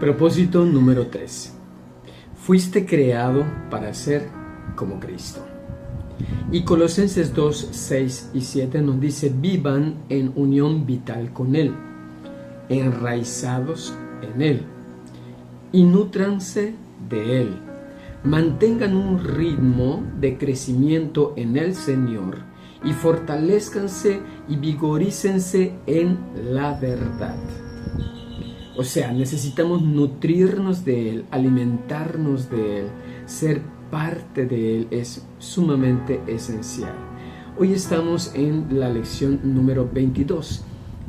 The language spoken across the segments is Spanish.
Propósito número 3. Fuiste creado para ser como Cristo. Y Colosenses 2, 6 y 7 nos dice: vivan en unión vital con Él, enraizados en Él, y nútranse de Él. Mantengan un ritmo de crecimiento en el Señor y fortalezcanse y vigorícense en la verdad. O sea, necesitamos nutrirnos de Él, alimentarnos de Él, ser parte de Él es sumamente esencial. Hoy estamos en la lección número 22,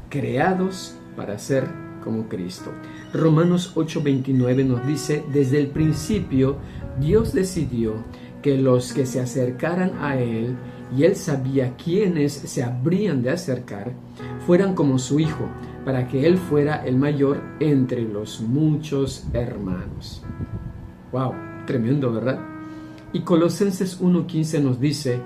creados para ser como Cristo. Romanos 8:29 nos dice: desde el principio Dios decidió que los que se acercaran a Él, y Él sabía quiénes se habrían de acercar, fueran como su Hijo, para que Él fuera el mayor entre los muchos hermanos. ¡Wow! Tremendo, ¿verdad? Y Colosenses 1:15 nos dice: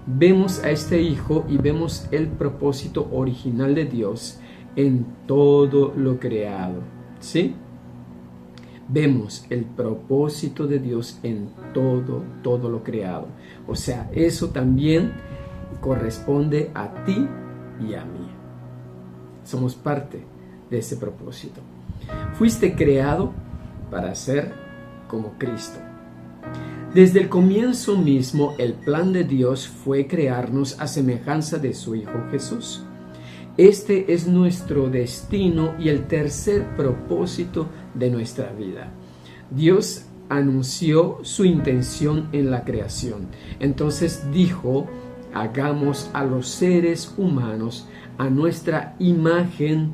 vemos a este Hijo y vemos el propósito original de Dios en todo lo creado. ¿Sí? Vemos el propósito de Dios en todo lo creado. O sea, eso también corresponde a ti y a mí. Somos parte de ese propósito. Fuiste creado para ser como Cristo. Desde el comienzo mismo, el plan de Dios fue crearnos a semejanza de su Hijo Jesús. Este es nuestro destino y el tercer propósito de nuestra vida. Dios anunció su intención en la creación. Entonces dijo: hagamos a los seres humanos a nuestra imagen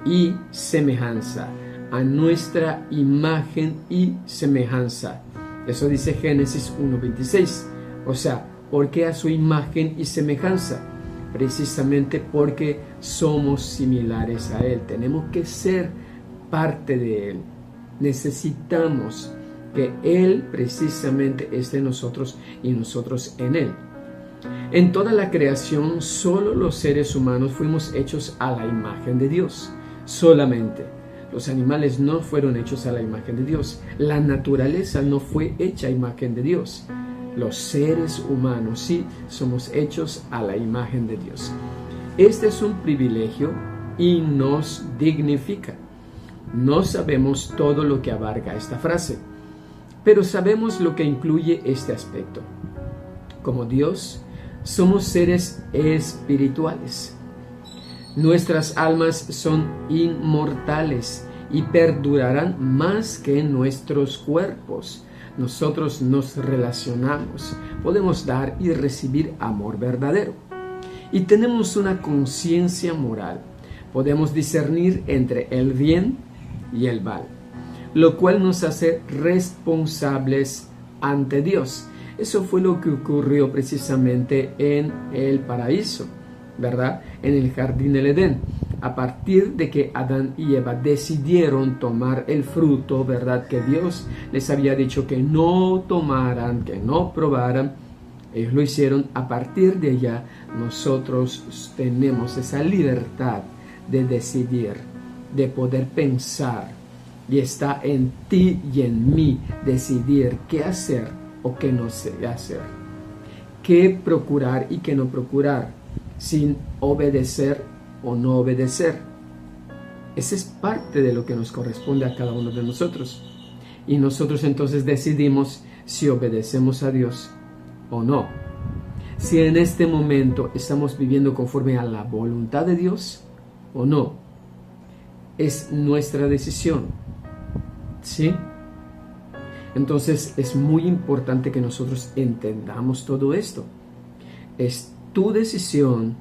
y semejanza. A nuestra imagen y semejanza. Eso dice Génesis 1:26. O sea, ¿por qué a su imagen y semejanza? Precisamente porque somos similares a Él. Tenemos que ser parte de Él. Necesitamos que Él precisamente esté en nosotros y nosotros en Él. En toda la creación, solo los seres humanos fuimos hechos a la imagen de Dios. Solamente. Los animales no fueron hechos a la imagen de Dios. La naturaleza no fue hecha a imagen de Dios. Los seres humanos sí somos hechos a la imagen de Dios. Este es un privilegio y nos dignifica. No sabemos todo lo que abarca esta frase, pero sabemos lo que incluye este aspecto. Como Dios, somos seres espirituales. Nuestras almas son inmortales y perdurarán más que nuestros cuerpos. Nosotros nos relacionamos, podemos dar y recibir amor verdadero. Y tenemos una conciencia moral. Podemos discernir entre el bien y el mal, lo cual nos hace responsables ante Dios. Eso fue lo que ocurrió precisamente en el paraíso, ¿verdad? En el jardín del Edén. A partir de que Adán y Eva decidieron tomar el fruto, ¿verdad?, que Dios les había dicho que no tomaran, que no probaran, ellos lo hicieron. A partir de allá, nosotros tenemos esa libertad de decidir, de poder pensar, y está en ti y en mí decidir qué hacer o qué no hacer, qué procurar y qué no procurar, sin obedecer o no obedecer. Esa es parte de lo que nos corresponde a cada uno de nosotros. Y nosotros entonces decidimos si obedecemos a Dios o no. Si en este momento estamos viviendo conforme a la voluntad de Dios o no. Es nuestra decisión. ¿Sí? Entonces es muy importante que nosotros entendamos todo esto. Es tu decisión.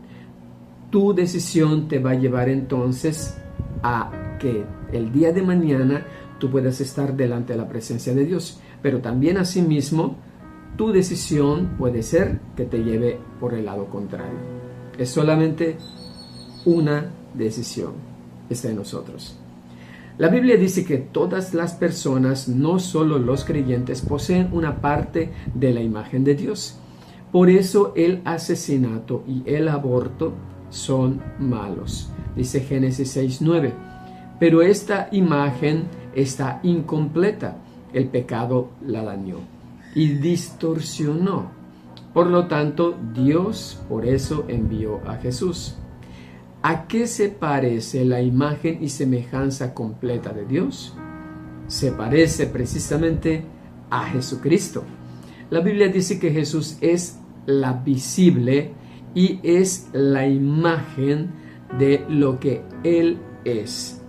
Tu decisión te va a llevar entonces a que el día de mañana tú puedas estar delante de la presencia de Dios. Pero también asimismo, tu decisión puede ser que te lleve por el lado contrario. Es solamente una decisión. Está en nosotros. La Biblia dice que todas las personas, no solo los creyentes, poseen una parte de la imagen de Dios. Por eso el asesinato y el aborto son malos. Dice Génesis 6:9. Pero esta imagen está incompleta. El pecado la dañó y distorsionó. Por lo tanto, Dios por eso envió a Jesús. ¿A qué se parece la imagen y semejanza completa de Dios? Se parece precisamente a Jesucristo. La Biblia dice que Jesús es la visible y es la imagen de lo que Él es.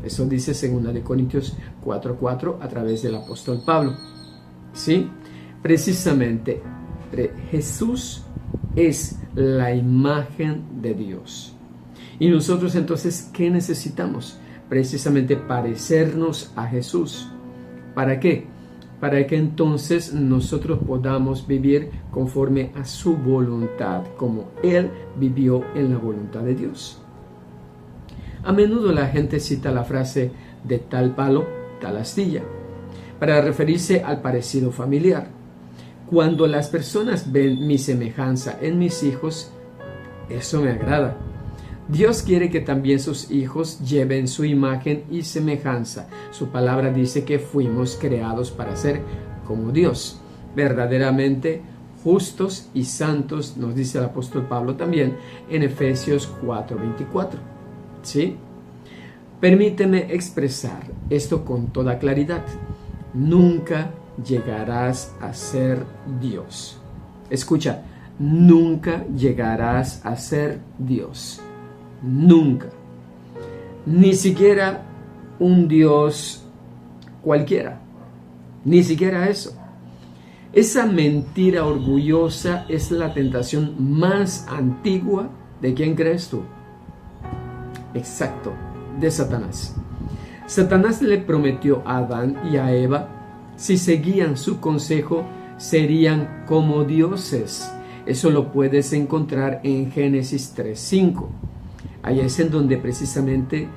Eso dice 2 Corintios 4:4 a través del apóstol Pablo. ¿Sí? Precisamente Jesús es la imagen de Dios. Y nosotros entonces, ¿qué necesitamos? Precisamente parecernos a Jesús. ¿Para qué? Para que entonces nosotros podamos vivir conforme a su voluntad, como Él vivió en la voluntad de Dios. A menudo la gente cita la frase de tal palo, tal astilla, para referirse al parecido familiar. Cuando las personas ven mi semejanza en mis hijos, eso me agrada. Dios quiere que también sus hijos lleven su imagen y semejanza. Su palabra dice que fuimos creados para ser como Dios, verdaderamente justos y santos, nos dice el apóstol Pablo también en Efesios 4:24. ¿Sí? Permíteme expresar esto con toda claridad. Nunca llegarás a ser Dios. Escucha, nunca llegarás a ser Dios. Nunca. Ni siquiera un Dios cualquiera. Ni siquiera eso. Esa mentira orgullosa es la tentación más antigua. ¿De quién crees tú? Exacto, de Satanás. Satanás le prometió a Adán y a Eva, si seguían su consejo, serían como dioses. Eso lo puedes encontrar en Génesis 3:5. Ahí es en donde precisamente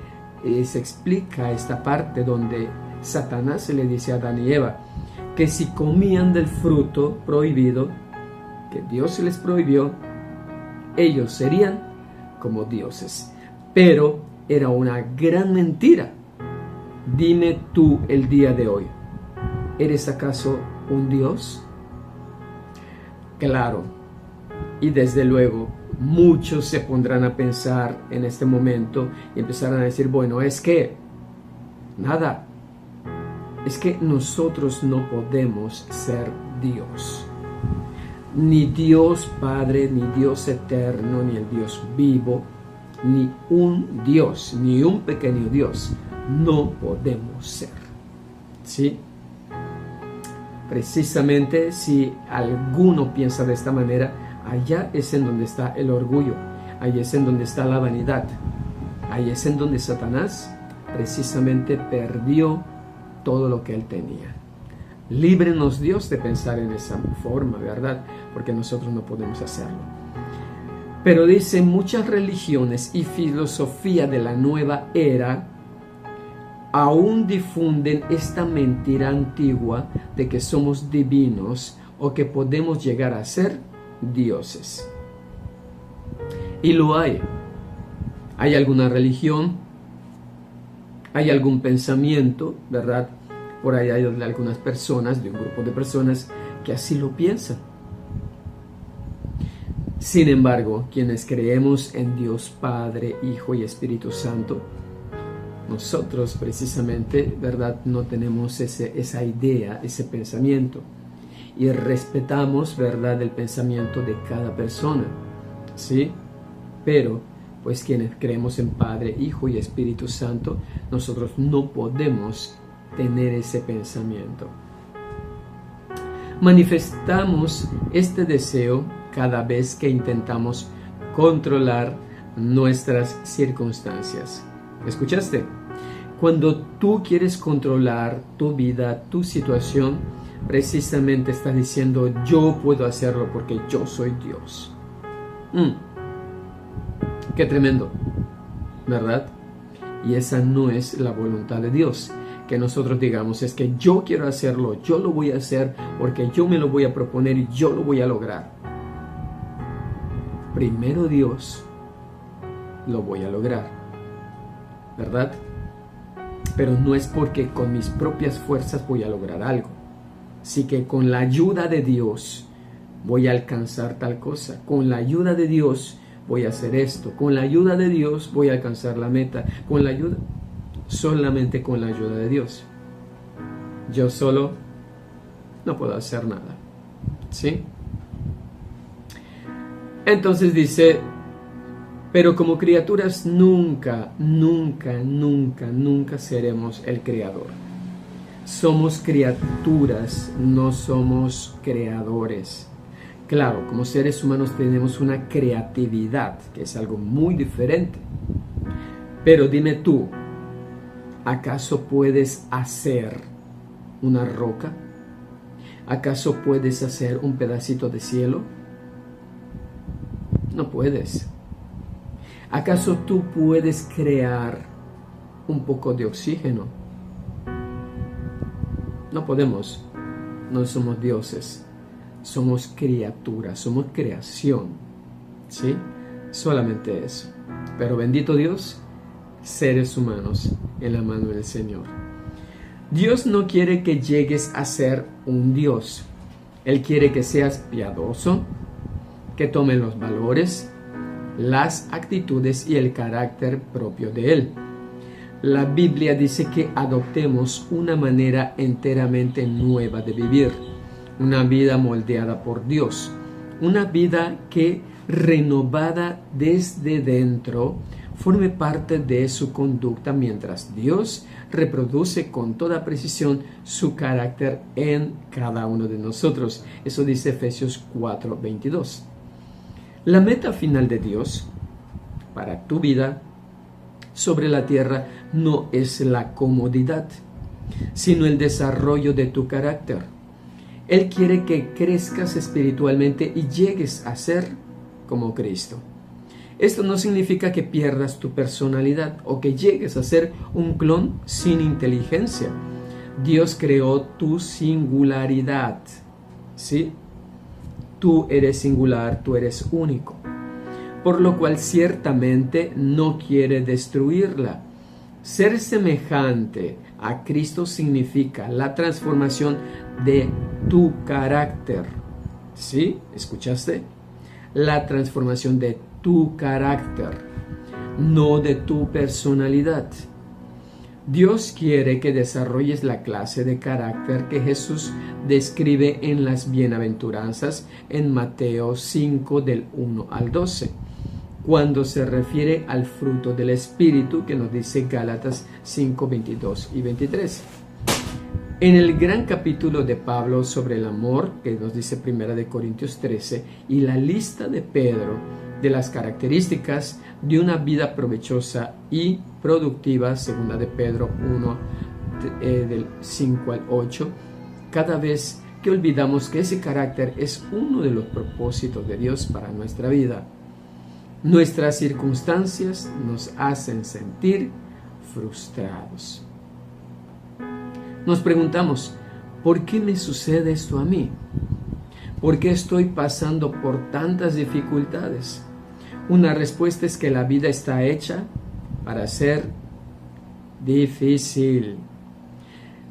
se explica esta parte donde Satanás le dice a Adán y Eva que si comían del fruto prohibido, que Dios les prohibió, ellos serían como dioses. Pero era una gran mentira. Dime tú el día de hoy, ¿eres acaso un Dios? Claro, y desde luego muchos se pondrán a pensar en este momento y empezarán a decir, bueno, es que nosotros no podemos ser Dios. Ni Dios Padre, ni Dios eterno, ni el Dios vivo, ni un Dios, ni un pequeño Dios, no podemos ser. ¿Sí? Precisamente si alguno piensa de esta manera, allá es en donde está el orgullo, ahí es en donde está la vanidad, ahí es en donde Satanás precisamente perdió todo lo que él tenía. Líbrenos Dios de pensar en esa forma, ¿verdad? Porque nosotros no podemos hacerlo. Pero dice, muchas religiones y filosofía de la nueva era aún difunden esta mentira antigua de que somos divinos o que podemos llegar a ser dioses. Y lo hay. Hay alguna religión, hay algún pensamiento, ¿verdad? Por ahí hay algunas personas, de un grupo de personas que así lo piensan. Sin embargo, quienes creemos en Dios Padre, Hijo y Espíritu Santo, nosotros precisamente, ¿verdad?, no tenemos esa idea, ese pensamiento. Y respetamos, ¿verdad?, el pensamiento de cada persona, ¿sí? Pero, pues quienes creemos en Padre, Hijo y Espíritu Santo, nosotros no podemos tener ese pensamiento. Manifestamos este deseo cada vez que intentamos controlar nuestras circunstancias. ¿Escuchaste? Cuando tú quieres controlar tu vida, tu situación, precisamente estás diciendo, yo puedo hacerlo porque yo soy Dios. Qué tremendo, ¿verdad? Y esa no es la voluntad de Dios. Que nosotros digamos, es que yo quiero hacerlo, yo lo voy a hacer porque yo me lo voy a proponer y yo lo voy a lograr. Primero Dios lo voy a lograr, ¿verdad? pero no es porque con mis propias fuerzas voy a lograr algo. Así que con la ayuda de Dios voy a alcanzar tal cosa. Con la ayuda de Dios voy a hacer esto. Con la ayuda de Dios voy a alcanzar la meta. Con la ayuda, solamente con la ayuda de Dios. Yo solo no puedo hacer nada. ¿Sí? Entonces dice, pero como criaturas nunca seremos el creador. Somos criaturas, no somos creadores. Claro, como seres humanos tenemos una creatividad, que es algo muy diferente. Pero dime tú, ¿acaso puedes hacer una roca? ¿Acaso puedes hacer un pedacito de cielo? No puedes. ¿Acaso tú puedes crear un poco de oxígeno? No podemos. No somos dioses. Somos criaturas, somos creación. ¿Sí? Solamente eso. Pero bendito Dios, seres humanos en la mano del Señor. Dios no quiere que llegues a ser un Dios. Él quiere que seas piadoso, que tomen los valores, las actitudes y el carácter propio de Él. La Biblia dice que adoptemos una manera enteramente nueva de vivir, una vida moldeada por Dios, una vida que, renovada desde dentro, forme parte de su conducta mientras Dios reproduce con toda precisión su carácter en cada uno de nosotros. Eso dice Efesios 4:22. La meta final de Dios para tu vida sobre la tierra no es la comodidad, sino el desarrollo de tu carácter. Él quiere que crezcas espiritualmente y llegues a ser como Cristo. Esto no significa que pierdas tu personalidad o que llegues a ser un clon sin inteligencia. Dios creó tu singularidad, ¿sí? Tú eres singular, tú eres único, por lo cual ciertamente no quiere destruirla. Ser semejante a Cristo significa la transformación de tu carácter. ¿Sí? ¿Escuchaste? La transformación de tu carácter, no de tu personalidad. Dios quiere que desarrolles la clase de carácter que Jesús describe en las bienaventuranzas en Mateo 5 del 1 al 12, cuando se refiere al fruto del Espíritu que nos dice Gálatas 5, 22 y 23. En el gran capítulo de Pablo sobre el amor, que nos dice 1 de Corintios 13, y la lista de Pedro de las características de una vida provechosa y productiva, 2 de Pedro 1, del 5 al 8, cada vez que olvidamos que ese carácter es uno de los propósitos de Dios para nuestra vida, nuestras circunstancias nos hacen sentir frustrados. Nos preguntamos, ¿por qué me sucede esto a mí? ¿Por qué estoy pasando por tantas dificultades? Una respuesta es que la vida está hecha para ser difícil.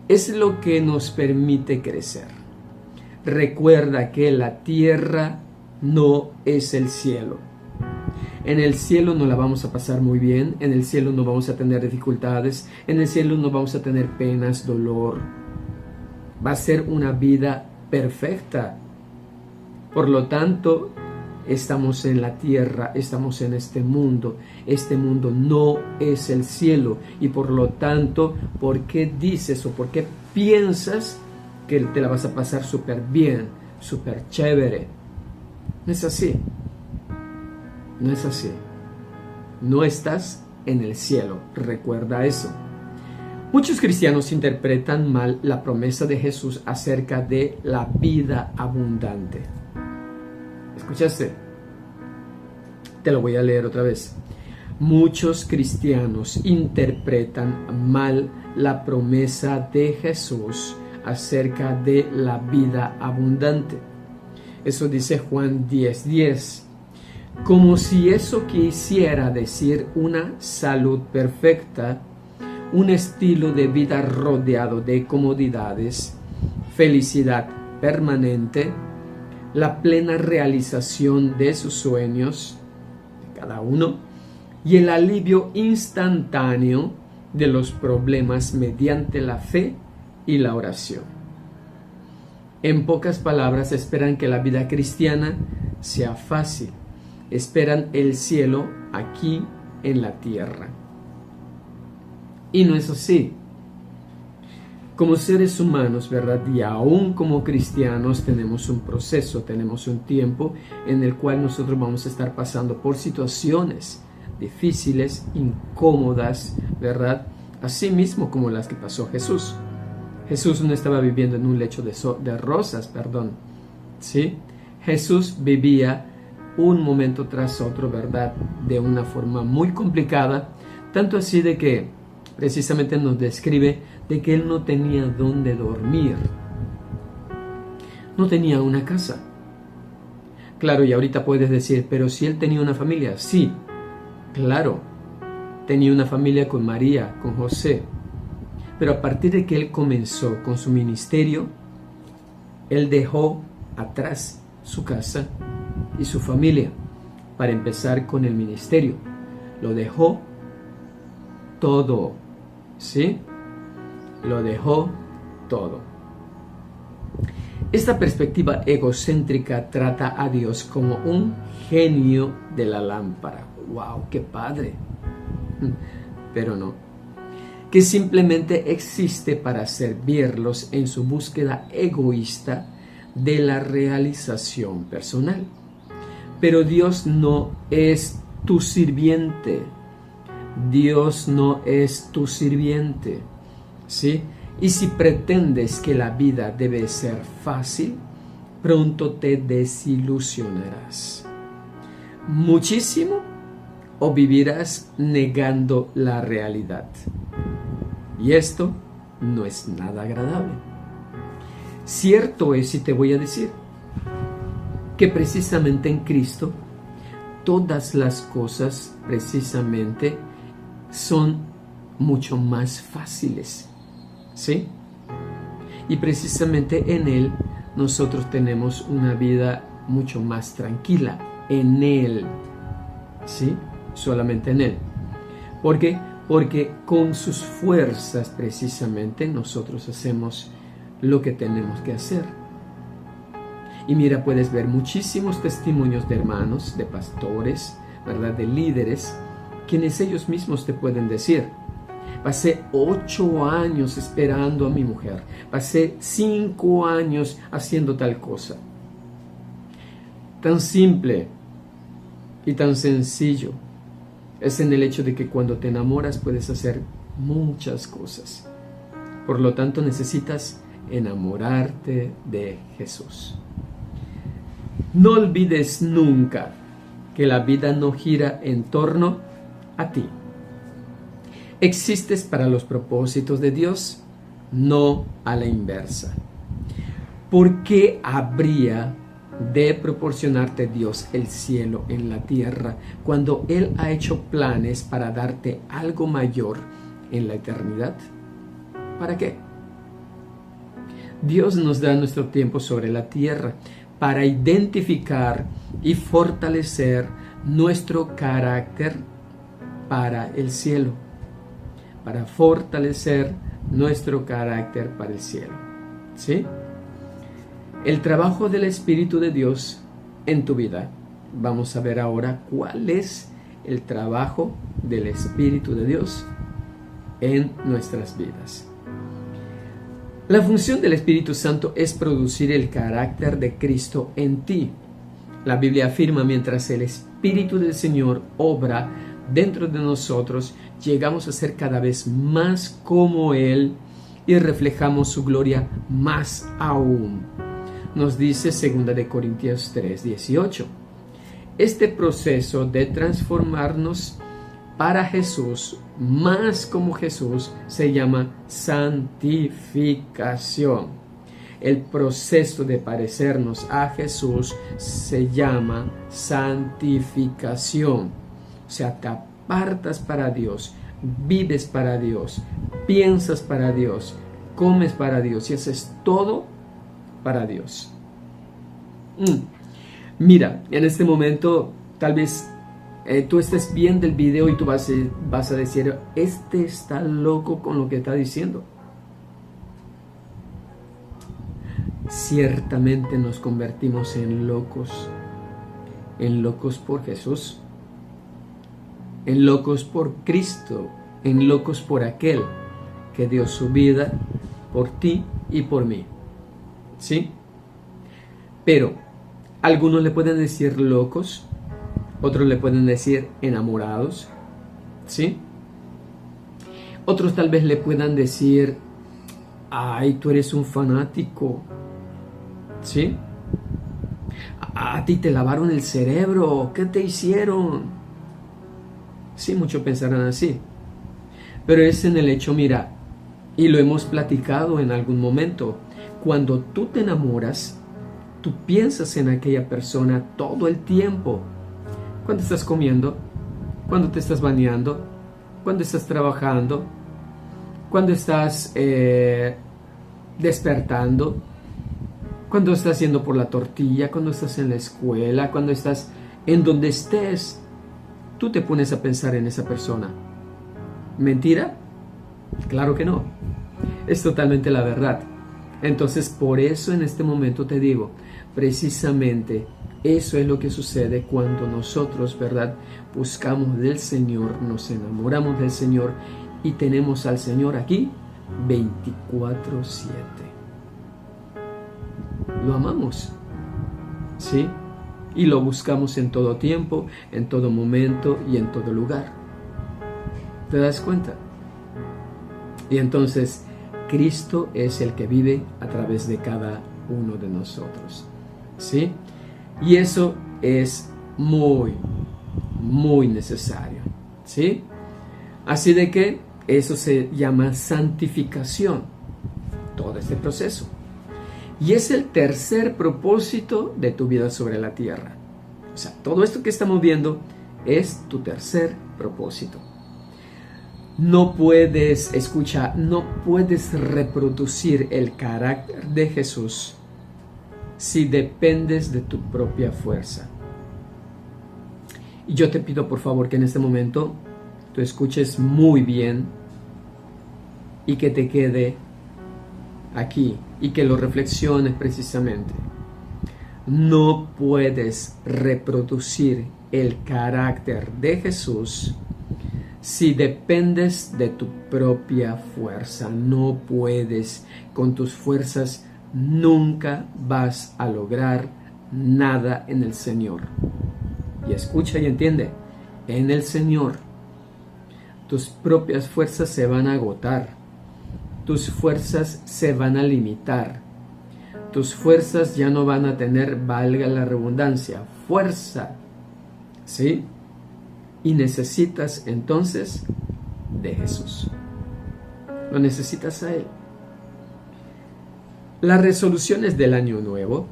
Es lo que nos permite crecer. Recuerda que la tierra no es el cielo. En el cielo no la vamos a pasar muy bien, en el cielo no vamos a tener dificultades, en el cielo no vamos a tener penas, dolor. Va a ser una vida perfecta. Por lo tanto, estamos en la tierra, estamos en este mundo no es el cielo, y por lo tanto, ¿por qué dices o por qué piensas que te la vas a pasar súper bien, súper chévere? No es así. No es así. No estás en el cielo. Recuerda eso. Muchos cristianos interpretan mal la promesa de Jesús acerca de la vida abundante. ¿Escuchaste? Te lo voy a leer otra vez. Muchos cristianos interpretan mal la promesa de Jesús acerca de la vida abundante. Eso dice Juan 10:10. Como si eso quisiera decir una salud perfecta, un estilo de vida rodeado de comodidades, felicidad permanente, la plena realización de sus sueños, de cada uno, y el alivio instantáneo de los problemas mediante la fe y la oración. En pocas palabras, esperan que la vida cristiana sea fácil, esperan el cielo aquí en la tierra. Y no es así. Como seres humanos, ¿verdad? Y aún como cristianos tenemos un proceso, tenemos un tiempo en el cual nosotros vamos a estar pasando por situaciones difíciles, incómodas, ¿verdad? Así mismo como las que pasó Jesús. Jesús no estaba viviendo en un lecho de rosas, ¿sí? Jesús vivía un momento tras otro, ¿verdad? De una forma muy complicada, tanto así de que precisamente nos describe de que él no tenía dónde dormir. No tenía una casa. Claro, y ahorita puedes decir, pero si él tenía una familia. Sí, claro, tenía una familia con María, con José. Pero a partir de que él comenzó con su ministerio, él dejó atrás su casa y su familia para empezar con el ministerio. Lo dejó todo, ¿sí? Lo dejó todo. Esta perspectiva egocéntrica trata a Dios como un genio de la lámpara. ¡Wow! ¡Qué padre! Pero no. Que simplemente existe para servirlos en su búsqueda egoísta de la realización personal. Pero Dios no es tu sirviente. Dios no es tu sirviente, ¿sí? Y si pretendes que la vida debe ser fácil, pronto te desilusionarás muchísimo o vivirás negando la realidad. Y esto no es nada agradable. Cierto es, y te voy a decir, que precisamente en Cristo todas las cosas precisamente son mucho más fáciles, ¿sí? Y precisamente en Él nosotros tenemos una vida mucho más tranquila, en Él, ¿sí? Solamente en Él. ¿Por qué? Porque con sus fuerzas precisamente nosotros hacemos lo que tenemos que hacer. Y mira, puedes ver muchísimos testimonios de hermanos, de pastores, ¿verdad? De líderes, quienes ellos mismos te pueden decir: pasé 8 años esperando a mi mujer, pasé 5 años haciendo tal cosa. Tan simple y tan sencillo es en el hecho de que cuando te enamoras puedes hacer muchas cosas. Por lo tanto, necesitas enamorarte de Jesús. No olvides nunca que la vida no gira en torno a ti. Existes para los propósitos de Dios, no a la inversa. ¿Por qué habría de proporcionarte Dios el cielo en la tierra cuando Él ha hecho planes para darte algo mayor en la eternidad? ¿Para qué? Dios nos da nuestro tiempo sobre la tierra para identificar y fortalecer nuestro carácter para el cielo, para fortalecer nuestro carácter para el cielo, ¿sí? El trabajo del Espíritu de Dios en tu vida. Vamos a ver ahora cuál es el trabajo del Espíritu de Dios en nuestras vidas. La función del Espíritu Santo es producir el carácter de Cristo en ti. La Biblia afirma: mientras el Espíritu del Señor obra dentro de nosotros, llegamos a ser cada vez más como Él y reflejamos su gloria más aún. Nos dice 2 Corintios 3:18. Este proceso de transformarnos para Jesús, más como Jesús, se llama santificación. El proceso de parecernos a Jesús se llama santificación. O sea, te apartas para Dios, vives para Dios, piensas para Dios, comes para Dios y haces todo para Dios. Mira, en este momento tal vez tú estés viendo el video y tú vas a decir, este está loco con lo que está diciendo. Ciertamente nos convertimos en locos por Jesús, en locos por Cristo, en locos por aquel que dio su vida por ti y por mí. ¿Sí? Pero algunos le pueden decir locos, otros le pueden decir enamorados, ¿sí? Otros tal vez le puedan decir, ay, tú eres un fanático, ¿sí? A ti te lavaron el cerebro, ¿qué te hicieron? Sí, muchos pensarán así. Pero es en el hecho, mira, y lo hemos platicado en algún momento, cuando tú te enamoras, tú piensas en aquella persona todo el tiempo. Cuando estás comiendo, cuando te estás bañando, cuando estás trabajando, cuando estás despertando, cuando estás yendo por la tortilla, cuando estás en la escuela, cuando estás en donde estés, tú te pones a pensar en esa persona. ¿Mentira? Claro que no. Es totalmente la verdad. Entonces, por eso en este momento te digo, precisamente eso es lo que sucede cuando nosotros, ¿verdad?, buscamos del Señor, nos enamoramos del Señor y tenemos al Señor aquí 24/7. Lo amamos, ¿sí? Y lo buscamos en todo tiempo, en todo momento y en todo lugar. ¿Te das cuenta? Y entonces, Cristo es el que vive a través de cada uno de nosotros, ¿sí? Y eso es muy, muy necesario, ¿sí? Así de que eso se llama santificación, todo este proceso. Y es el tercer propósito de tu vida sobre la tierra. O sea, todo esto que estamos viendo es tu tercer propósito. No puedes, escucha, no puedes reproducir el carácter de Jesús si dependes de tu propia fuerza. Y yo te pido por favor que en este momento tú escuches muy bien y que te quede aquí y que lo reflexiones precisamente. No puedes reproducir el carácter de Jesús si dependes de tu propia fuerza. No puedes. Con tus fuerzas nunca vas a lograr nada en el Señor. Y escucha y entiende, en el Señor tus propias fuerzas se van a agotar, tus fuerzas se van a limitar, tus fuerzas ya no van a tener, valga la redundancia, fuerza, ¿sí? Y necesitas entonces de Jesús. Lo necesitas a Él. Las resoluciones del año nuevo,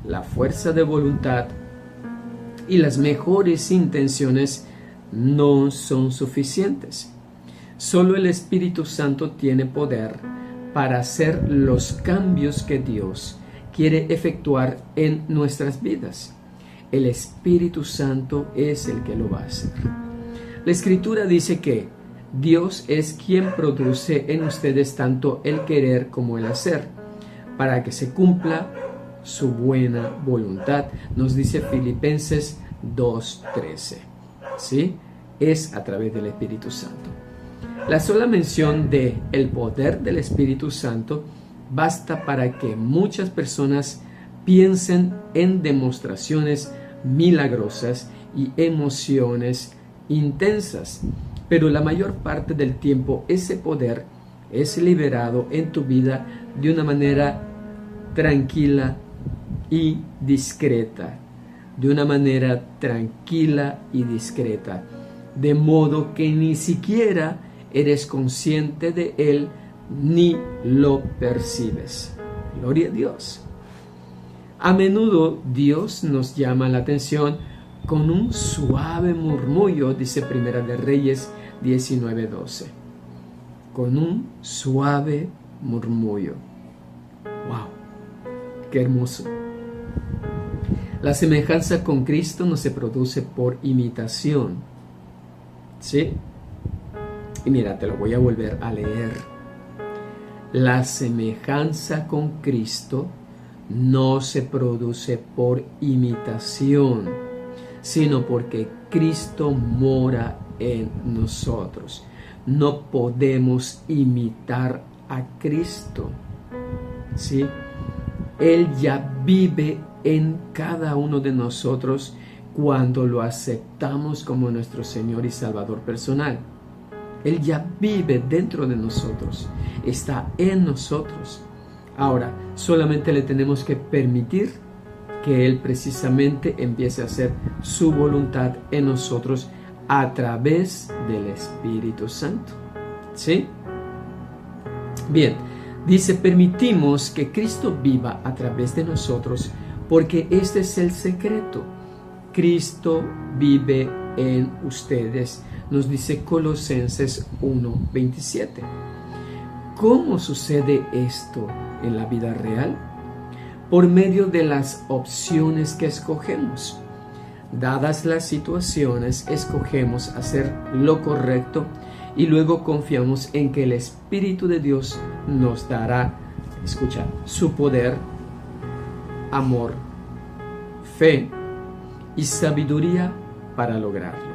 la fuerza de voluntad y las mejores intenciones no son suficientes. Solo el Espíritu Santo tiene poder para hacer los cambios que Dios quiere efectuar en nuestras vidas. El Espíritu Santo es el que lo va a hacer. La Escritura dice que Dios es quien produce en ustedes tanto el querer como el hacer, para que se cumpla su buena voluntad. Nos dice Filipenses 2:13. ¿Sí? Es a través del Espíritu Santo. La sola mención de el poder del Espíritu Santo basta para que muchas personas piensen en demostraciones milagrosas y emociones intensas, pero la mayor parte del tiempo ese poder es liberado en tu vida de una manera tranquila y discreta, de una manera tranquila y discreta, de modo que ni siquiera eres consciente de él ni lo percibes. Gloria a Dios. A menudo Dios nos llama la atención con un suave murmullo, dice Primera de Reyes 19:12. Con un suave murmullo. ¡Wow! ¡Qué hermoso! La semejanza con Cristo no se produce por imitación. ¿Sí? Y mira, te lo voy a volver a leer. La semejanza con Cristo no se produce por imitación, sino porque Cristo mora en nosotros. No podemos imitar a Cristo, ¿sí? Él ya vive en cada uno de nosotros cuando lo aceptamos como nuestro Señor y Salvador personal. Él ya vive dentro de nosotros, está en nosotros. Ahora, solamente le tenemos que permitir que Él precisamente empiece a hacer su voluntad en nosotros a través del Espíritu Santo. ¿Sí? Bien, dice, permitimos que Cristo viva a través de nosotros porque este es el secreto. Cristo vive en ustedes, nos dice Colosenses 1:27. ¿Cómo sucede esto en la vida real? Por medio de las opciones que escogemos. Dadas las situaciones, escogemos hacer lo correcto y luego confiamos en que el Espíritu de Dios nos dará, escucha, su poder, amor, fe y sabiduría para lograrlo.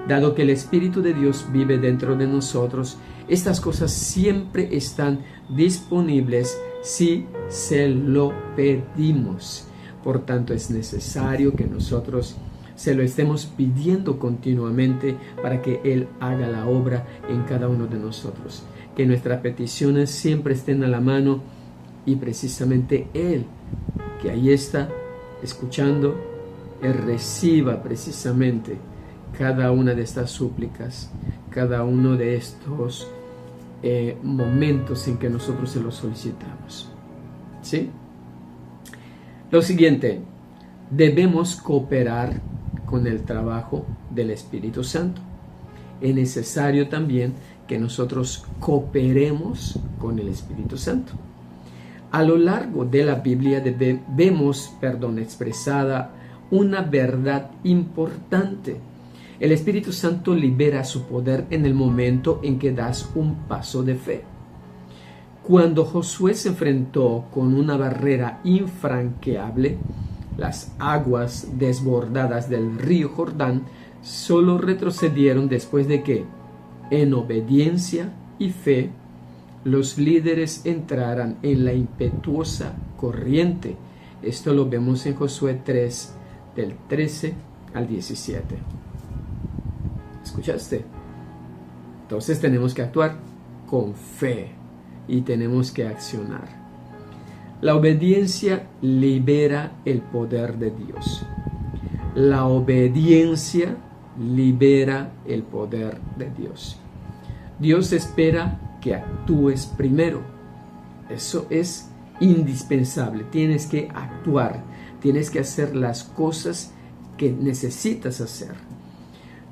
Dado que el Espíritu de Dios vive dentro de nosotros, estas cosas siempre están disponibles si se lo pedimos. Por tanto, es necesario que nosotros se lo estemos pidiendo continuamente para que Él haga la obra en cada uno de nosotros. Que nuestras peticiones siempre estén a la mano y precisamente Él, que ahí está escuchando, Él reciba precisamente cada una de estas súplicas, cada uno de estos momentos en que nosotros se lo solicitamos. ¿Sí? Lo siguiente, debemos cooperar con el trabajo del Espíritu Santo. Es necesario también que nosotros cooperemos con el Espíritu Santo. A lo largo de la Biblia vemos expresada una verdad importante. El Espíritu Santo libera su poder en el momento en que das un paso de fe. Cuando Josué se enfrentó con una barrera infranqueable, las aguas desbordadas del río Jordán solo retrocedieron después de que, en obediencia y fe, los líderes entraran en la impetuosa corriente. Esto lo vemos en Josué 3, del 13 al 17. ¿Escuchaste? Entonces tenemos que actuar con fe y tenemos que accionar. La obediencia libera el poder de Dios. La obediencia libera el poder de Dios. Dios espera que actúes primero. Eso es indispensable. Tienes que actuar. Tienes que hacer las cosas que necesitas hacer.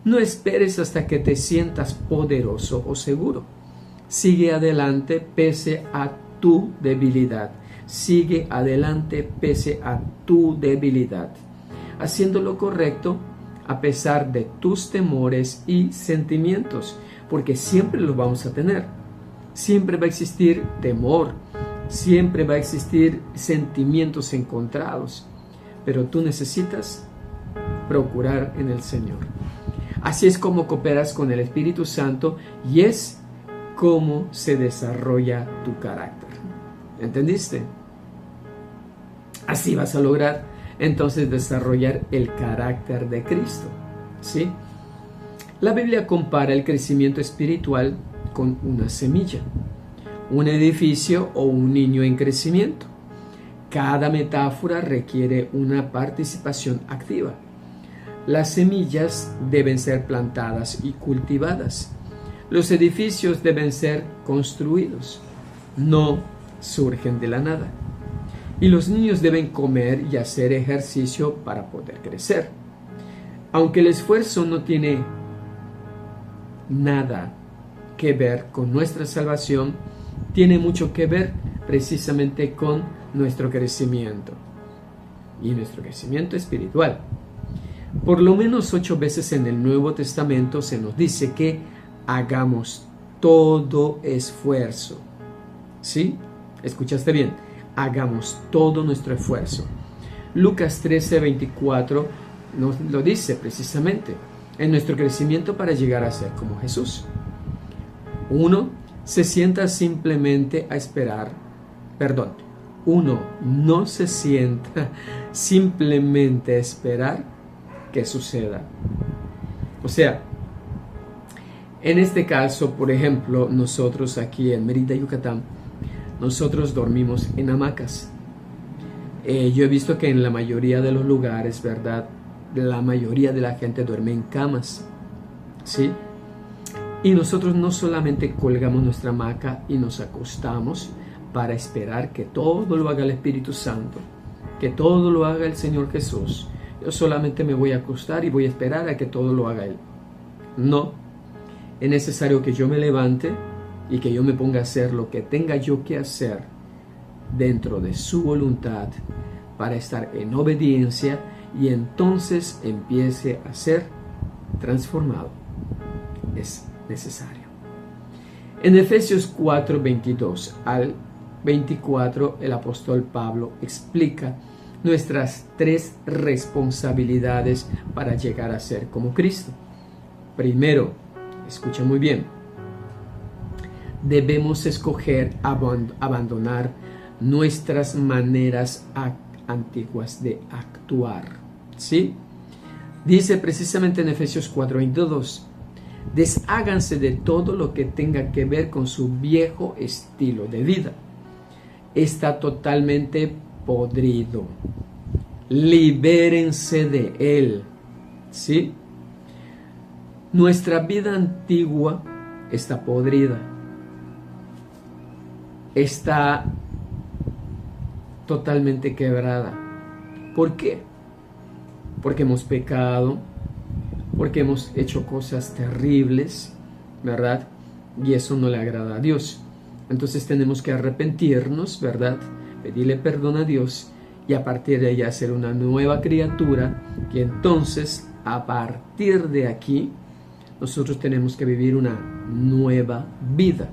No esperes hasta que te sientas poderoso o seguro. Sigue adelante pese a tu debilidad. Sigue adelante pese a tu debilidad. Haciendo lo correcto a pesar de tus temores y sentimientos, porque siempre los vamos a tener. Siempre va a existir temor, siempre va a existir sentimientos encontrados, pero tú necesitas procurar en el Señor. Así es como cooperas con el Espíritu Santo y es cómo se desarrolla tu carácter. ¿Entendiste? Así vas a lograr entonces desarrollar el carácter de Cristo. ¿Sí? La Biblia compara el crecimiento espiritual con una semilla, un edificio o un niño en crecimiento. Cada metáfora requiere una participación activa. Las semillas deben ser plantadas y cultivadas. Los edificios deben ser construidos. No surgen de la nada. Y los niños deben comer y hacer ejercicio para poder crecer. Aunque el esfuerzo no tiene nada que ver con nuestra salvación, tiene mucho que ver precisamente con nuestro crecimiento y nuestro crecimiento espiritual. Por lo menos 8 veces en el Nuevo Testamento se nos dice que hagamos todo esfuerzo. ¿Sí? ¿Escuchaste bien? Hagamos todo nuestro esfuerzo. Lucas 13:24 nos lo dice precisamente, en nuestro crecimiento para llegar a ser como Jesús. Uno se sienta simplemente a esperar, uno no se sienta simplemente a esperar que suceda. O sea, en este caso, por ejemplo, nosotros aquí en Mérida, Yucatán, nosotros dormimos en hamacas. Yo he visto que en la mayoría de los lugares, ¿verdad?, la mayoría de la gente duerme en camas, ¿sí? Y nosotros no solamente colgamos nuestra hamaca y nos acostamos para esperar que todo lo haga el Espíritu Santo, que todo lo haga el Señor Jesús. Yo solamente me voy a acostar y voy a esperar a que todo lo haga Él. No, es necesario que yo me levante y que yo me ponga a hacer lo que tenga yo que hacer dentro de su voluntad para estar en obediencia y entonces empiece a ser transformado. Es necesario. En Efesios 4:22 al 24, el apóstol Pablo explica nuestras 3 responsabilidades para llegar a ser como Cristo. Primero, escucha muy bien, debemos escoger abandonar nuestras maneras antiguas de actuar. ¿Sí? Dice precisamente en Efesios 4:22, desháganse de todo lo que tenga que ver con su viejo estilo de vida. Está totalmente podrido. Libérense de él. ¿Sí? Nuestra vida antigua está podrida. Está totalmente quebrada. ¿Por qué? Porque hemos pecado, porque hemos hecho cosas terribles, ¿verdad? Y eso no le agrada a Dios. Entonces tenemos que arrepentirnos, ¿verdad? Pedirle perdón a Dios y a partir de ella ser una nueva criatura. Y entonces, a partir de aquí, nosotros tenemos que vivir una nueva vida.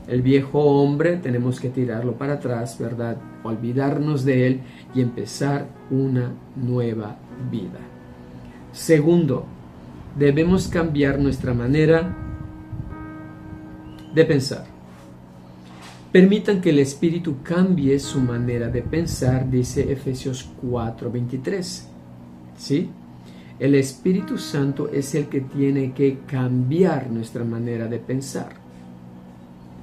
El viejo hombre tenemos que tirarlo para atrás, ¿verdad? Olvidarnos de él y empezar una nueva vida. Segundo, debemos cambiar nuestra manera de pensar. Permitan que el Espíritu cambie su manera de pensar, dice Efesios 4:23. ¿Sí? El Espíritu Santo es el que tiene que cambiar nuestra manera de pensar.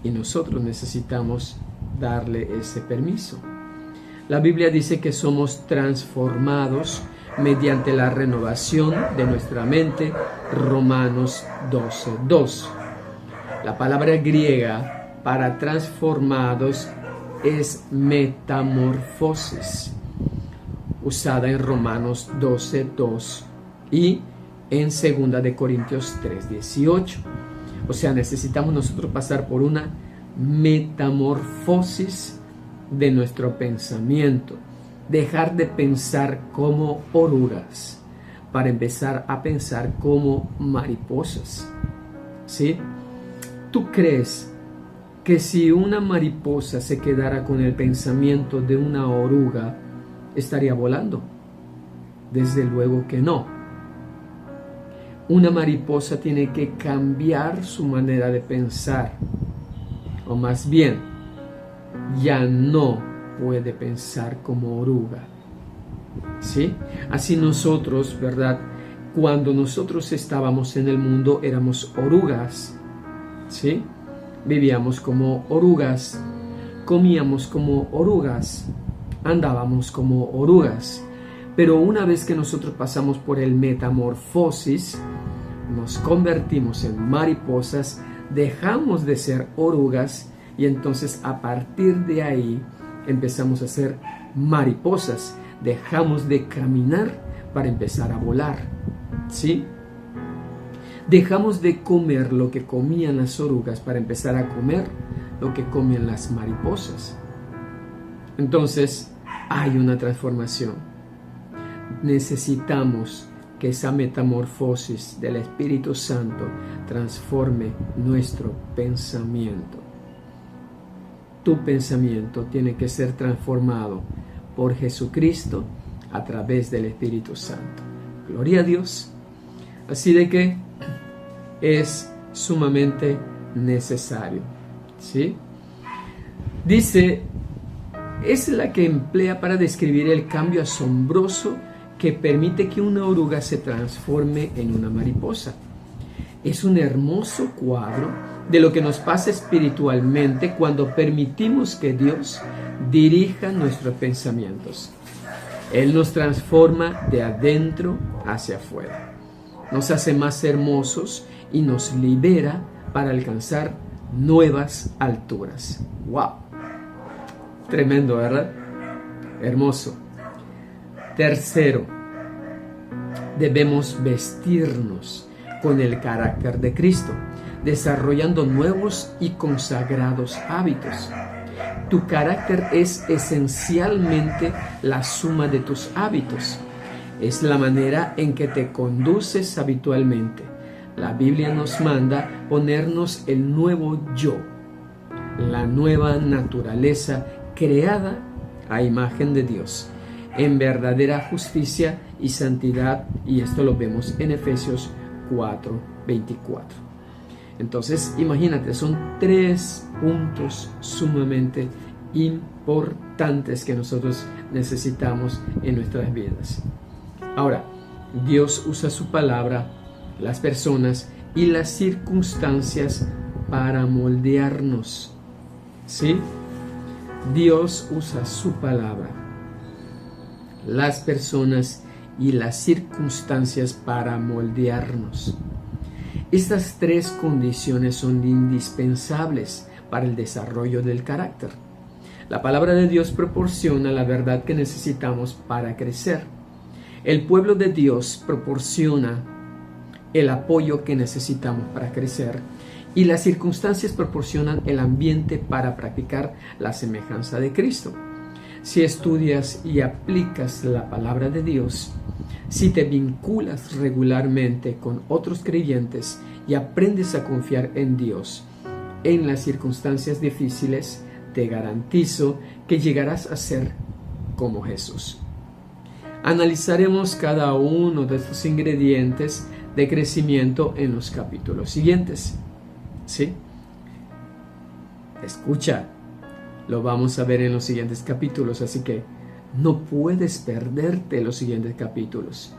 Y nosotros necesitamos darle ese permiso. La Biblia dice que somos transformados mediante la renovación de nuestra mente, Romanos 12:2. La palabra griega para transformados es metamorfosis, usada en Romanos 12:2 y en 2 de Corintios 3:18. O sea, necesitamos nosotros pasar por una metamorfosis de nuestro pensamiento, dejar de pensar como orugas para empezar a pensar como mariposas. ¿Sí? ¿Tú crees que si una mariposa se quedara con el pensamiento de una oruga, estaría volando? Desde luego que no. Una mariposa tiene que cambiar su manera de pensar, o más bien, ya no puede pensar como oruga. ¿Sí? Así nosotros, ¿verdad? Cuando nosotros estábamos en el mundo éramos orugas. ¿Sí? Vivíamos como orugas, comíamos como orugas, andábamos como orugas. Pero una vez que nosotros pasamos por el metamorfosis, nos convertimos en mariposas, dejamos de ser orugas y entonces a partir de ahí empezamos a ser mariposas. Dejamos de caminar para empezar a volar, ¿sí? Dejamos de comer lo que comían las orugas para empezar a comer lo que comen las mariposas. Entonces, hay una transformación. Necesitamos que esa metamorfosis del Espíritu Santo transforme nuestro pensamiento. Tu pensamiento tiene que ser transformado por Jesucristo a través del Espíritu Santo. Gloria a Dios. Así de que es sumamente necesario, ¿sí? Dice, es la que emplea para describir el cambio asombroso que permite que una oruga se transforme en una mariposa. Es un hermoso cuadro de lo que nos pasa espiritualmente cuando permitimos que Dios dirija nuestros pensamientos. Él nos transforma de adentro hacia afuera. Nos hace más hermosos y nos libera para alcanzar nuevas alturas. ¡Wow! Tremendo, ¿verdad? Hermoso. Tercero, debemos vestirnos con el carácter de Cristo, desarrollando nuevos y consagrados hábitos. Tu carácter es esencialmente la suma de tus hábitos. Es la manera en que te conduces habitualmente. La Biblia nos manda ponernos el nuevo yo, la nueva naturaleza creada a imagen de Dios, en verdadera justicia y santidad, y esto lo vemos en Efesios 4:24. Entonces, imagínate, son 3 puntos sumamente importantes que nosotros necesitamos en nuestras vidas. Ahora, Dios usa su palabra, las personas y las circunstancias para moldearnos, ¿sí? Dios usa su palabra, las personas y las circunstancias para moldearnos. Estas 3 condiciones son indispensables para el desarrollo del carácter. La palabra de Dios proporciona la verdad que necesitamos para crecer. El pueblo de Dios proporciona el apoyo que necesitamos para crecer, y las circunstancias proporcionan el ambiente para practicar la semejanza de Cristo. Si estudias y aplicas la palabra de Dios, si te vinculas regularmente con otros creyentes y aprendes a confiar en Dios en las circunstancias difíciles, te garantizo que llegarás a ser como Jesús. Analizaremos cada uno de estos ingredientes de crecimiento en los capítulos siguientes. ¿Sí? Escucha, lo vamos a ver en los siguientes capítulos, así que no puedes perderte los siguientes capítulos.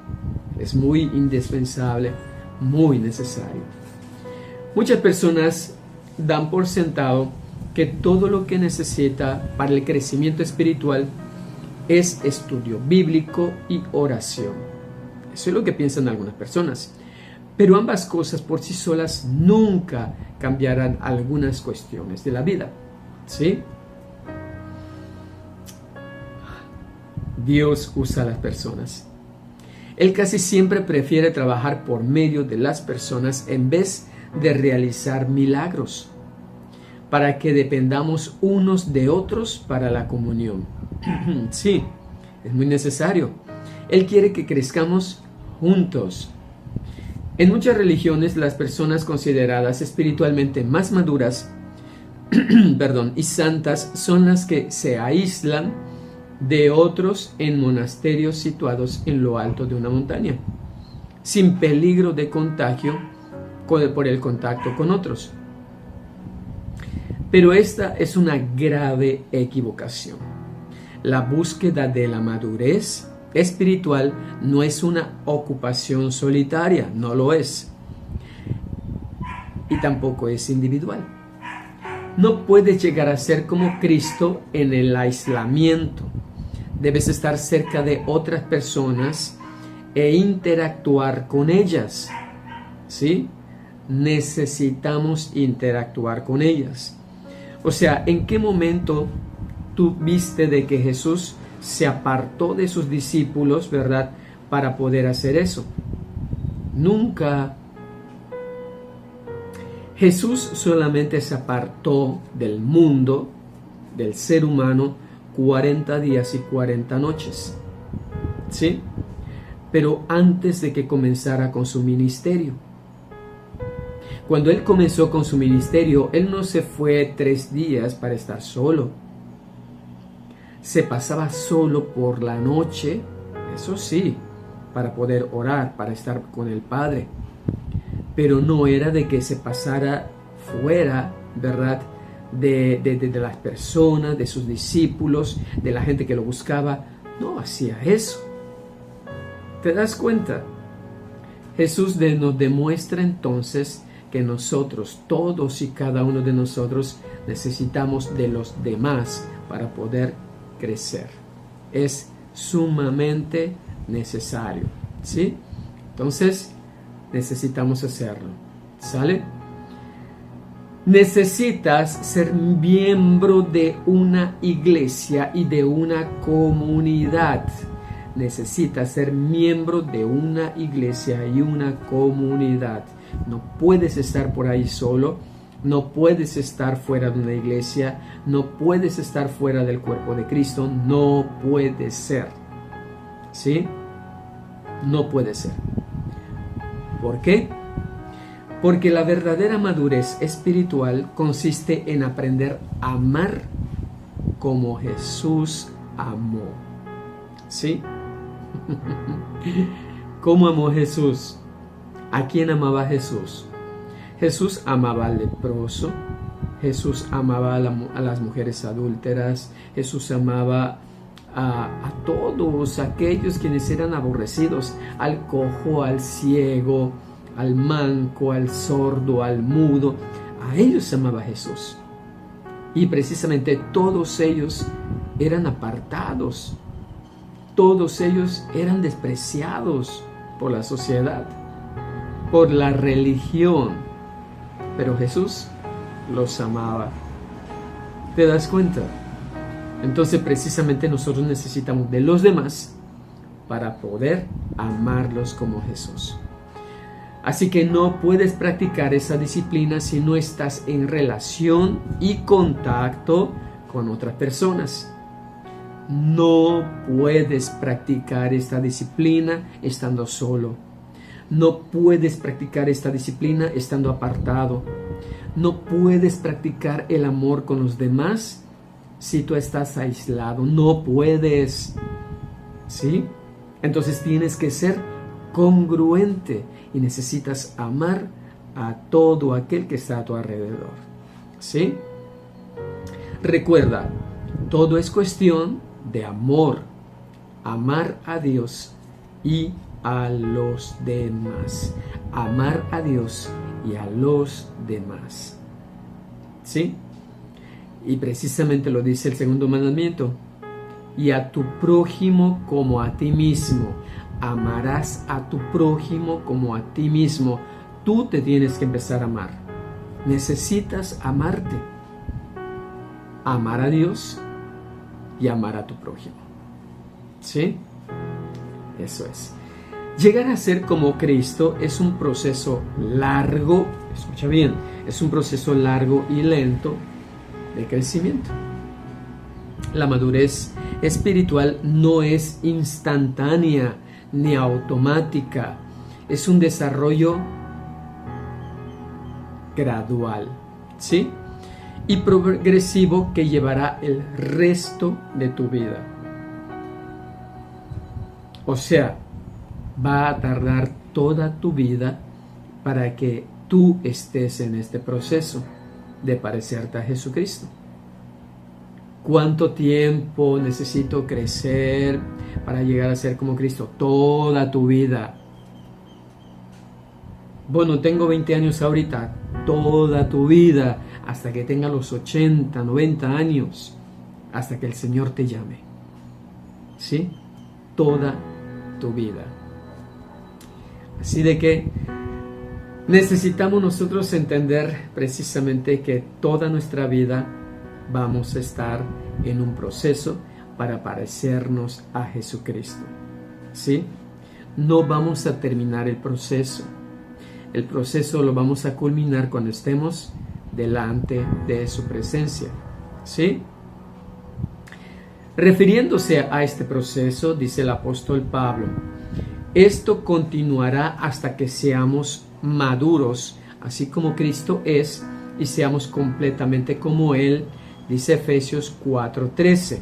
Es muy indispensable, muy necesario. Muchas personas dan por sentado que todo lo que necesita para el crecimiento espiritual es estudio bíblico y oración. Eso es lo que piensan algunas personas. Pero ambas cosas por sí solas nunca cambiarán algunas cuestiones de la vida, ¿sí? Dios usa a las personas. Él casi siempre prefiere trabajar por medio de las personas en vez de realizar milagros, para que dependamos unos de otros para la comunión. Sí, es muy necesario. Él quiere que crezcamos juntos. En muchas religiones, las personas consideradas espiritualmente más maduras y santas son las que se aíslan de otros en monasterios situados en lo alto de una montaña, sin peligro de contagio por el contacto con otros. Pero esta es una grave equivocación. La búsqueda de la madurez espiritual no es una ocupación solitaria, no lo es. Y tampoco es individual. No puedes llegar a ser como Cristo en el aislamiento. Debes estar cerca de otras personas e interactuar con ellas. ¿Sí? Necesitamos interactuar con ellas. O sea, ¿en qué momento tú viste de que Jesús se apartó de sus discípulos, ¿verdad?, para poder hacer eso. Nunca. Jesús solamente se apartó del mundo, del ser humano, 40 días y 40 noches. ¿Sí? Pero antes de que comenzara con su ministerio. Cuando Él comenzó con su ministerio, Él no se fue 3 días para estar solo. Se pasaba solo por la noche, eso sí, para poder orar, para estar con el Padre. Pero no era de que se pasara fuera, ¿verdad?, de las personas, de sus discípulos, de la gente que lo buscaba. No hacía eso. ¿Te das cuenta? Jesús nos demuestra entonces que nosotros, todos y cada uno de nosotros, necesitamos de los demás para poder crecer. Es sumamente necesario, ¿sí? Entonces, necesitamos hacerlo, ¿sale? Necesitas ser miembro de una iglesia y de una comunidad. Necesitas ser miembro de una iglesia y una comunidad. No puedes estar por ahí solo, no puedes estar fuera de una iglesia, no puedes estar fuera del cuerpo de Cristo, no puede ser. ¿Sí? No puede ser. ¿Por qué? Porque la verdadera madurez espiritual consiste en aprender a amar como Jesús amó. ¿Sí? ¿Cómo amó Jesús? ¿A quién amaba Jesús? Jesús amaba al leproso, Jesús amaba a las mujeres adúlteras, Jesús amaba a todos aquellos quienes eran aborrecidos, al cojo, al ciego, al manco, al sordo, al mudo. A ellos amaba Jesús. Y precisamente todos ellos eran apartados, todos ellos eran despreciados por la sociedad, por la religión, pero Jesús los amaba. ¿Te das cuenta? Entonces precisamente nosotros necesitamos de los demás para poder amarlos como Jesús. Así que no puedes practicar esa disciplina si no estás en relación y contacto con otras personas. No puedes practicar esta disciplina estando solo. No puedes practicar esta disciplina estando apartado. No puedes practicar el amor con los demás si tú estás aislado. No puedes. ¿Sí? Entonces tienes que ser congruente y necesitas amar a todo aquel que está a tu alrededor. ¿Sí? Recuerda, todo es cuestión de amor. Amar a Dios y a los demás. Amar a Dios y a los demás. ¿Sí? Y precisamente lo dice el segundo mandamiento. Y a tu prójimo como a ti mismo. Amarás a tu prójimo como a ti mismo. Tú te tienes que empezar a amar. Necesitas amarte. Amar a Dios y amar a tu prójimo. ¿Sí? Eso es. Llegar a ser como Cristo es un proceso largo, escucha bien, es un proceso largo y lento de crecimiento. La madurez espiritual no es instantánea ni automática, es un desarrollo gradual, ¿sí? Y progresivo que llevará el resto de tu vida. O sea, va a tardar toda tu vida para que tú estés en este proceso de parecerte a Jesucristo. ¿Cuánto tiempo necesito crecer para llegar a ser como Cristo? Toda tu vida. Bueno, tengo 20 años ahorita. Toda tu vida, hasta que tenga los 80, 90 años, hasta que el Señor te llame. ¿Sí? Toda tu vida. Así de que necesitamos nosotros entender precisamente que toda nuestra vida vamos a estar en un proceso para parecernos a Jesucristo. ¿Sí? no vamos a terminar el proceso. El proceso lo vamos a culminar cuando estemos delante de su presencia. ¿Sí? Refiriéndose a este proceso, dice el apóstol Pablo, esto continuará hasta que seamos maduros, así como Cristo es, y seamos completamente como Él, dice Efesios 4:13,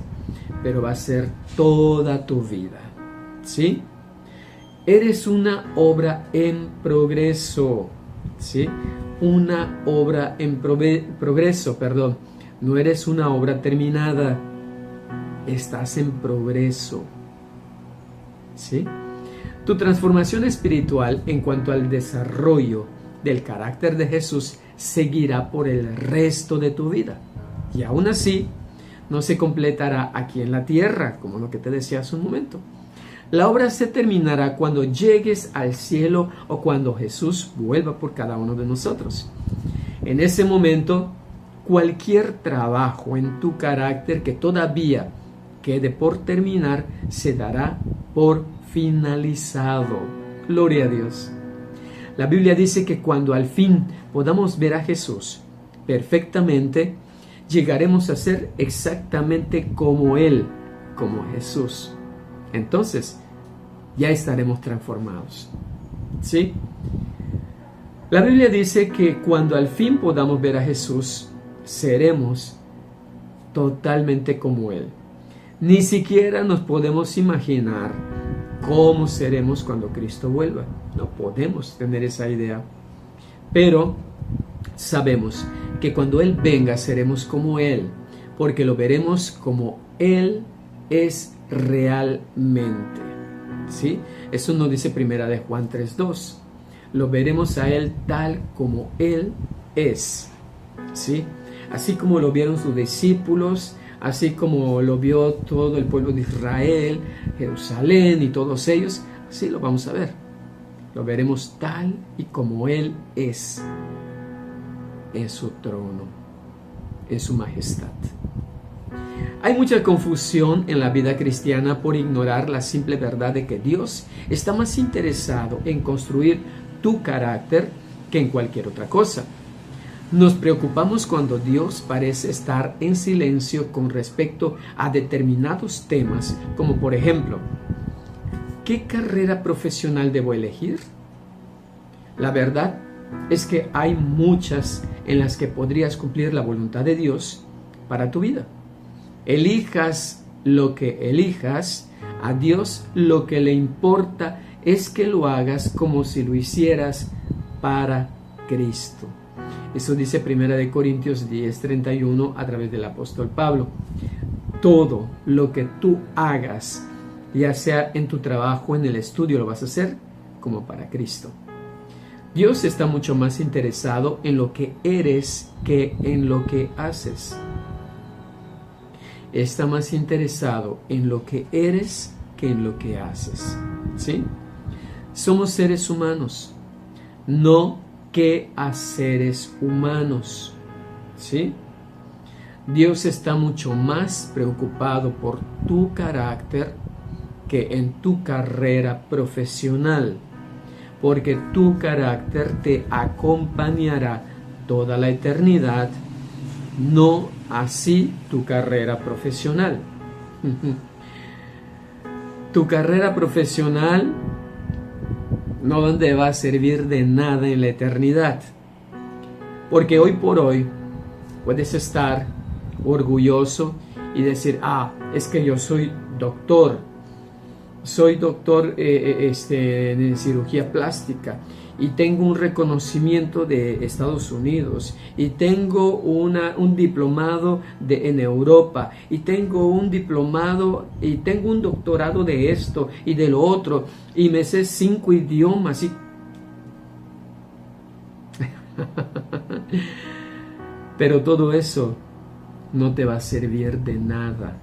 pero va a ser toda tu vida. ¿Sí? Eres una obra en progreso. ¿Sí? Una obra en progreso, perdón. No eres una obra terminada. Estás en progreso. ¿Sí? Tu transformación espiritual en cuanto al desarrollo del carácter de Jesús seguirá por el resto de tu vida. Y aún así, no se completará aquí en la tierra, como lo que te decía hace un momento. La obra se terminará cuando llegues al cielo o cuando Jesús vuelva por cada uno de nosotros. En ese momento, cualquier trabajo en tu carácter que todavía quede por terminar se dará por finalizado. Gloria a Dios. La Biblia dice que cuando al fin podamos ver a Jesús perfectamente, llegaremos a ser exactamente como Él, como Jesús. Entonces, ya estaremos transformados. ¿Sí? La Biblia dice que cuando al fin podamos ver a Jesús, seremos totalmente como Él. Ni siquiera nos podemos imaginar cómo seremos cuando Cristo vuelva. No podemos tener esa idea. Pero sabemos que cuando Él venga seremos como Él, porque lo veremos como Él es realmente. ¿Sí? Eso nos dice Primera de Juan 3:2. Lo veremos a Él tal como Él es. ¿Sí? Así como lo vieron sus discípulos, así como lo vio todo el pueblo de Israel, Jerusalén y todos ellos, así lo vamos a ver. Lo veremos tal y como Él es en su trono, en su majestad. Hay mucha confusión en la vida cristiana por ignorar la simple verdad de que Dios está más interesado en construir tu carácter que en cualquier otra cosa. Nos preocupamos cuando Dios parece estar en silencio con respecto a determinados temas, como por ejemplo, ¿qué carrera profesional debo elegir? La verdad es que hay muchas en las que podrías cumplir la voluntad de Dios para tu vida. Elijas lo que elijas, a Dios lo que le importa es que lo hagas como si lo hicieras para Cristo. Eso dice 1 Corintios 10:31 a través del apóstol Pablo. Todo lo que tú hagas, ya sea en tu trabajo, en el estudio, lo vas a hacer como para Cristo. Dios está mucho más interesado en lo que eres que en lo que haces. Está más interesado en lo que eres que en lo que haces. ¿Sí? Somos seres humanos, no quehaceres humanos. ¿Sí? Dios está mucho más preocupado por tu carácter que en tu carrera profesional, porque tu carácter te acompañará toda la eternidad, no así tu carrera profesional. Tu carrera profesional no te va a servir de nada en la eternidad, porque hoy por hoy puedes estar orgulloso y decir, es que yo soy doctor en cirugía plástica y tengo un reconocimiento de Estados Unidos y tengo un diplomado en Europa y tengo un diplomado y tengo un doctorado de esto y de lo otro y me sé 5 idiomas pero todo eso no te va a servir de nada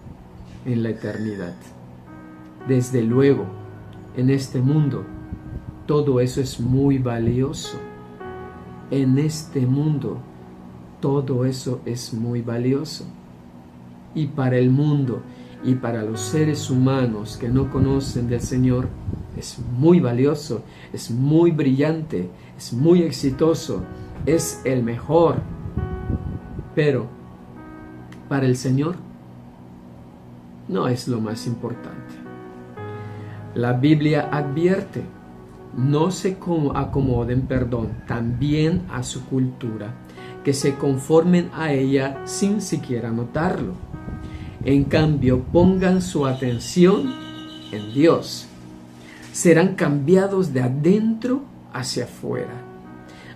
en la eternidad. Desde luego, en este mundo, todo eso es muy valioso. En este mundo, todo eso es muy valioso. Y para el mundo y para los seres humanos que no conocen del Señor, es muy valioso, es muy brillante, es muy exitoso, es el mejor. Pero para el Señor no es lo más importante. La Biblia advierte: no se acomoden, también a su cultura, que se conformen a ella sin siquiera notarlo. En cambio, pongan su atención en Dios. Serán cambiados de adentro hacia afuera.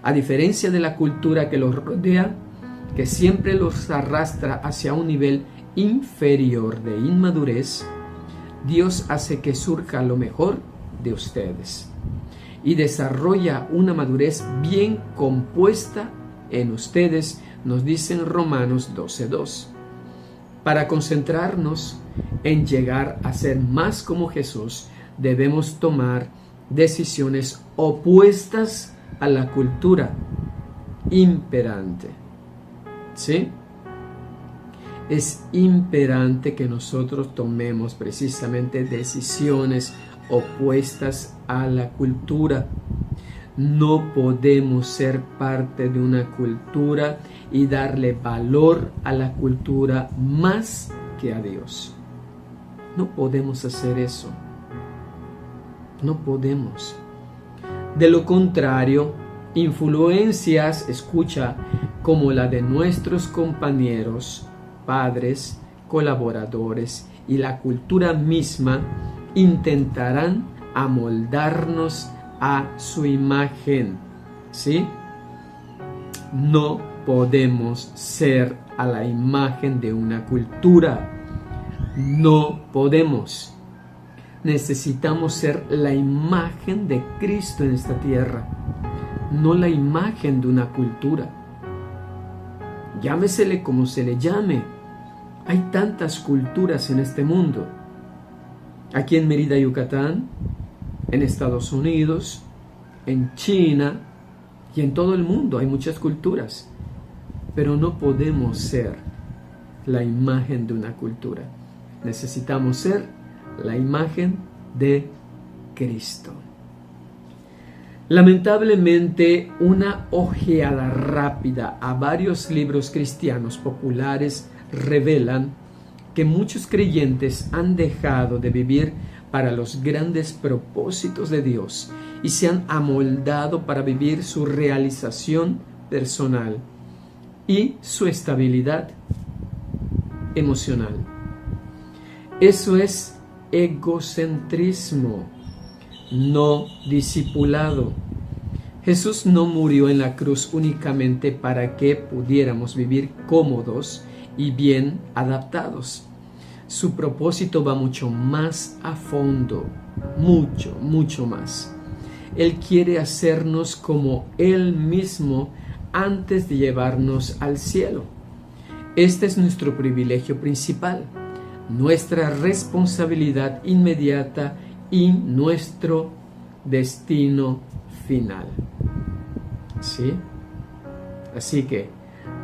A diferencia de la cultura que los rodea, que siempre los arrastra hacia un nivel inferior de inmadurez, Dios hace que surja lo mejor de ustedes y desarrolla una madurez bien compuesta en ustedes, nos dice en Romanos 12:2. Para concentrarnos en llegar a ser más como Jesús, debemos tomar decisiones opuestas a la cultura imperante. ¿Sí? Es imperante que nosotros tomemos precisamente decisiones opuestas a la cultura. No podemos ser parte de una cultura y darle valor a la cultura más que a Dios. No podemos hacer eso. No podemos. De lo contrario, influencias, escucha, como la de nuestros compañeros, padres, colaboradores y la cultura misma, intentarán amoldarnos a su imagen. ¿Sí? No podemos ser a la imagen de una cultura. No podemos. Necesitamos ser la imagen de Cristo en esta tierra, no la imagen de una cultura. Llámesele como se le llame. Hay tantas culturas en este mundo. Aquí en Mérida, Yucatán, en Estados Unidos, en China y en todo el mundo hay muchas culturas. Pero no podemos ser la imagen de una cultura. Necesitamos ser la imagen de Cristo. Lamentablemente, una ojeada rápida a varios libros cristianos populares revelan que muchos creyentes han dejado de vivir para los grandes propósitos de Dios y se han amoldado para vivir su realización personal y su estabilidad emocional. Eso es egocentrismo, no discipulado. Jesús no murió en la cruz únicamente para que pudiéramos vivir cómodos y bien adaptados. Su propósito va mucho más a fondo, mucho más. Él quiere hacernos como Él mismo antes de llevarnos al cielo. Este es nuestro privilegio principal, nuestra responsabilidad inmediata y nuestro destino final. ¿Sí? Así que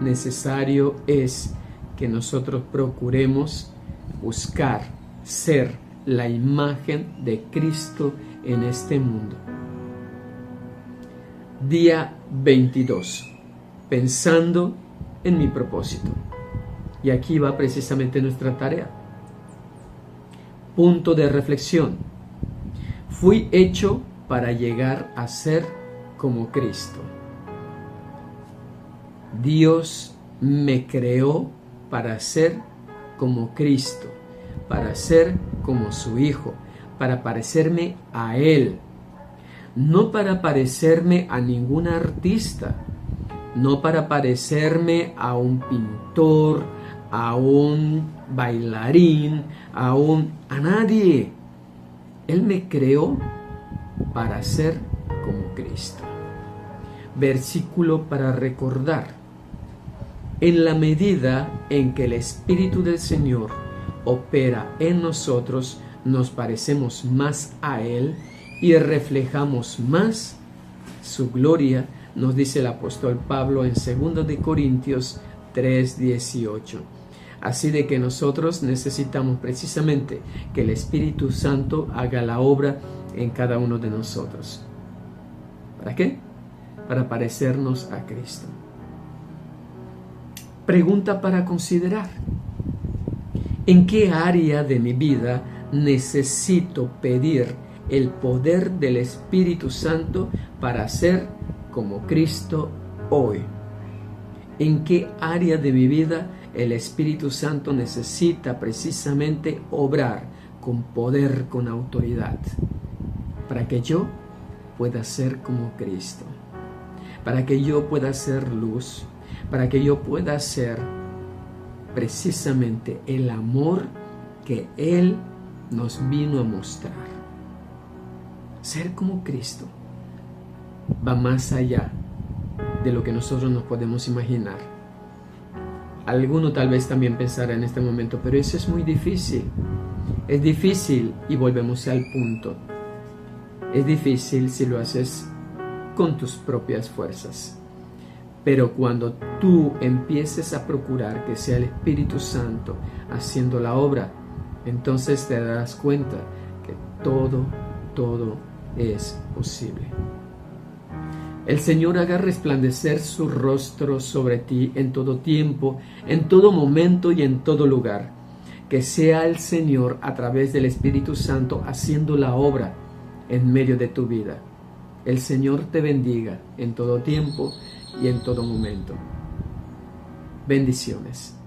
necesario es que nosotros procuremos buscar ser la imagen de Cristo en este mundo. Día 22. Pensando en mi propósito. Y aquí va precisamente nuestra tarea. Punto de reflexión. Fui hecho para llegar a ser como Cristo. Dios me creó para ser como Cristo, para ser como su Hijo, para parecerme a Él, no para parecerme a ningún artista, no para parecerme a un pintor, a un bailarín, a nadie. Él me creó para ser como Cristo. Versículo para recordar. En la medida en que el Espíritu del Señor opera en nosotros, nos parecemos más a Él y reflejamos más su gloria, nos dice el apóstol Pablo en 2 de Corintios 3:18. Así de que nosotros necesitamos precisamente que el Espíritu Santo haga la obra en cada uno de nosotros. ¿Para qué? Para parecernos a Cristo. Pregunta para considerar. ¿En qué área de mi vida necesito pedir el poder del Espíritu Santo para ser como Cristo hoy? ¿En qué área de mi vida el Espíritu Santo necesita precisamente obrar con poder, con autoridad, para que yo pueda ser como Cristo, para que yo pueda ser luz, para que yo pueda ser precisamente el amor que Él nos vino a mostrar? Ser como Cristo va más allá de lo que nosotros nos podemos imaginar. Alguno tal vez también pensará en este momento, pero eso es muy difícil. Es difícil, y volvemos al punto. Es difícil si lo haces con tus propias fuerzas. Pero cuando tú empieces a procurar que sea el Espíritu Santo haciendo la obra, entonces te darás cuenta que todo es posible. El Señor haga resplandecer su rostro sobre ti en todo tiempo, en todo momento y en todo lugar. Que sea el Señor a través del Espíritu Santo haciendo la obra en medio de tu vida. El Señor te bendiga en todo tiempo y en todo momento. Bendiciones.